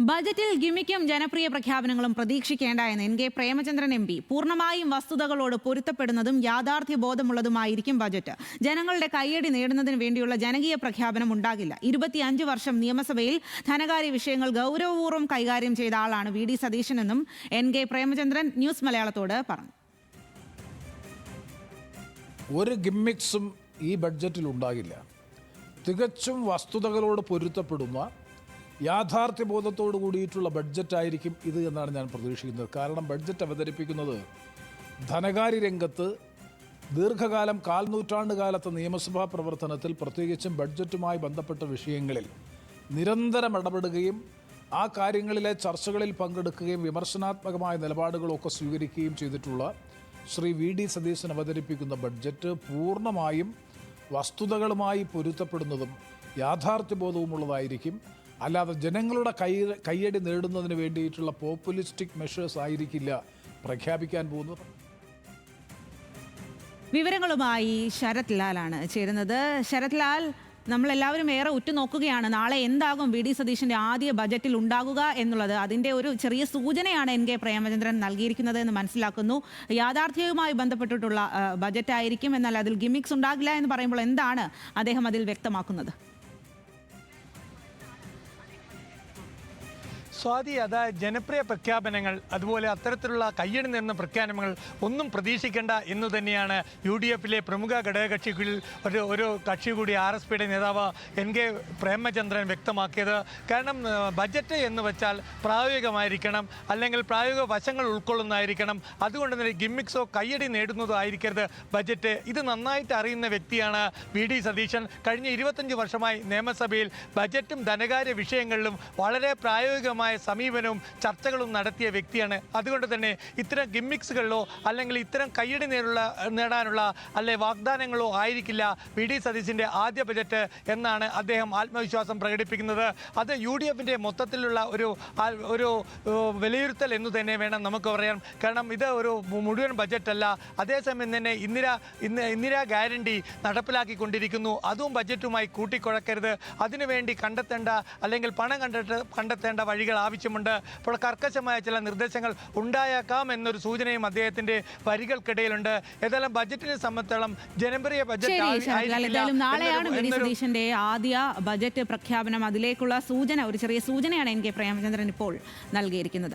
ബജറ്റിൽ ഗിമിക്കും ജനപ്രിയ പ്രഖ്യാപനങ്ങളും പ്രതീക്ഷിക്കേണ്ട എന്ന് N K Premachandran M P. പൂർണ്ണമായും വസ്തുതകളോട് പൊരുത്തപ്പെടുന്നതും യാഥാർത്ഥ്യ ബോധമുള്ളതുമായിരിക്കും ബജറ്റ്. ജനങ്ങളുടെ കയ്യടി നേടുന്നതിന് വേണ്ടിയുള്ള ജനകീയ പ്രഖ്യാപനം ഉണ്ടാകില്ല. 25 വർഷം നിയമസഭയിൽ ധനകാര്യ വിഷയങ്ങൾ ഗൗരവപൂർവ്വം കൈകാര്യം ചെയ്ത ആളാണ് വി ഡി സതീശനെന്നും എൻ കെ പ്രേമചന്ദ്രൻ ന്യൂസ് മലയാളത്തോട് പറഞ്ഞു. ഒരു ഗിമ്മിക്സും ഈ ബഡ്ജറ്റിൽ ഉണ്ടാകില്ല. തികച്ചും വസ്തുതകളോട് പൊരുത്തപ്പെടുന്ന യാഥാർത്ഥ്യബോധത്തോടു കൂടിയിട്ടുള്ള ബഡ്ജറ്റായിരിക്കും ഇത് എന്നാണ് ഞാൻ പ്രതീക്ഷിക്കുന്നത്. കാരണം ബഡ്ജറ്റ് അവതരിപ്പിക്കുന്നത് ധനകാര്യ രംഗത്ത് ദീർഘകാലം കാൽനൂറ്റാണ്ട് കാലത്തെ നിയമസഭാ പ്രവർത്തനത്തിൽ പ്രത്യേകിച്ചും ബഡ്ജറ്റുമായി ബന്ധപ്പെട്ട വിഷയങ്ങളിൽ നിരന്തരം ഇടപെടുകയും ആ കാര്യങ്ങളിലെ ചർച്ചകളിൽ പങ്കെടുക്കുകയും വിമർശനാത്മകമായ നിലപാടുകളൊക്കെ സ്വീകരിക്കുകയും ചെയ്തിട്ടുള്ള ശ്രീ വി ഡി സതീശൻ അവതരിപ്പിക്കുന്ന ബഡ്ജറ്റ് പൂർണ്ണമായും വസ്തുതകളുമായി പൊരുത്തപ്പെടുന്നതും യാഥാർത്ഥ്യബോധവുമുള്ളതായിരിക്കും. അല്ലാതെ ജനങ്ങളുടെ കയ്യടി നേടുന്നതിന് വേണ്ടിയിട്ടുള്ള പോപ്പുലിസ്റ്റിക് മെഷേഴ്സ് ആയിരിക്കില്ല പ്രഖ്യാപിക്കാൻ പോകുന്നത്. വിവരങ്ങളുമായി ശരത് ലാലാണ് ചേരുന്നത്. ശരത് ലാൽ, നമ്മളെല്ലാവരും ഏറെ ഉറ്റുനോക്കുകയാണ് നാളെ എന്താകും വി ഡി സതീശന്റെ ആദ്യ ബജറ്റിൽ ഉണ്ടാകുക എന്നുള്ളത്. അതിൻ്റെ ഒരു ചെറിയ സൂചനയാണ് എൻ കെ പ്രേമചന്ദ്രൻ നൽകിയിരിക്കുന്നത് എന്ന് മനസ്സിലാക്കുന്നു. യാഥാർത്ഥ്യവുമായി ബന്ധപ്പെട്ടിട്ടുള്ള ബജറ്റായിരിക്കും, എന്നാൽ അതിൽ ഗിമിക്സ് ഉണ്ടാകില്ല എന്ന് പറയുമ്പോൾ എന്താണ് അദ്ദേഹം അതിൽ വ്യക്തമാക്കുന്നത്? സ്വാതി, അതായത് ജനപ്രിയ പ്രഖ്യാപനങ്ങൾ, അതുപോലെ അത്തരത്തിലുള്ള കയ്യടി നേടുന്ന പ്രഖ്യാപനങ്ങൾ ഒന്നും പ്രതീക്ഷിക്കേണ്ട എന്ന് തന്നെയാണ് യു ഡി എഫിലെ പ്രമുഖ ഘടകകക്ഷികളിൽ ഒരു കക്ഷി കൂടി RSPയുടെ നേതാവ് എൻ കെ പ്രേമചന്ദ്രൻ വ്യക്തമാക്കിയത്. കാരണം ബജറ്റ് എന്ന് വെച്ചാൽ പ്രായോഗികമായിരിക്കണം, അല്ലെങ്കിൽ പ്രായോഗിക വശങ്ങൾ ഉൾക്കൊള്ളുന്നതായിരിക്കണം. അതുകൊണ്ട് തന്നെ ഗിമ്മിക്സോ കയ്യടി നേടുന്നതോ ആയിരിക്കരുത് ബജറ്റ്. ഇത് നന്നായിട്ട് അറിയുന്ന വ്യക്തിയാണ് വി ഡി സതീശൻ. കഴിഞ്ഞ 25 വർഷമായി നിയമസഭയിൽ ബജറ്റും ധനകാര്യ വിഷയങ്ങളിലും വളരെ പ്രായോഗികമായ സമീപനവും ചർച്ചകളും നടത്തിയ വ്യക്തിയാണ്. അതുകൊണ്ട് തന്നെ ഇത്തരം ഗിമ്മിക്സുകളിലോ അല്ലെങ്കിൽ ഇത്തരം കയ്യടി നേടാനുള്ള അല്ലെ വാഗ്ദാനങ്ങളോ ആയിരിക്കില്ല വി ഡി സതീശിൻ്റെ ആദ്യ ബജറ്റ് എന്നാണ് അദ്ദേഹം ആത്മവിശ്വാസം പ്രകടിപ്പിക്കുന്നത്. അത് യു ഡി എഫിൻ്റെ മൊത്തത്തിലുള്ള ഒരു വിലയിരുത്തൽ എന്ന് തന്നെ വേണം നമുക്ക് പറയാൻ. കാരണം ഇത് ഒരു മുഴുവൻ ബജറ്റല്ല. അതേസമയം തന്നെ ഇന്ദിരാ ഗ്യാരണ്ടി നടപ്പിലാക്കിക്കൊണ്ടിരിക്കുന്നു. അതും ബജറ്റുമായി കൂട്ടിക്കുഴക്കരുത്. അതിനുവേണ്ടി കണ്ടെത്തേണ്ട അല്ലെങ്കിൽ പണം കണ്ടെത്തേണ്ട വഴികൾ ആവശ്യമുണ്ട്. അപ്പോൾ കർക്കശമായ ചില നിർദ്ദേശങ്ങൾ ഉണ്ടായേക്കാം എന്നൊരു സൂചനയും അദ്ദേഹത്തിന്റെ വരികൾക്കിടയിലുണ്ട്. ഏതായാലും ബജറ്റിനെ സംബന്ധിച്ചിടത്തോളം ജനപ്രിയ ബജറ്റ് നാളെയാണ് വി ഡി സതീശന്റെ ആദ്യ ബജറ്റ് പ്രഖ്യാപനം. അതിലേക്കുള്ള സൂചന, ഒരു ചെറിയ സൂചനയാണ് എൻ കെ പ്രേമചന്ദ്രൻ ഇപ്പോൾ നൽകിയിരിക്കുന്നത്.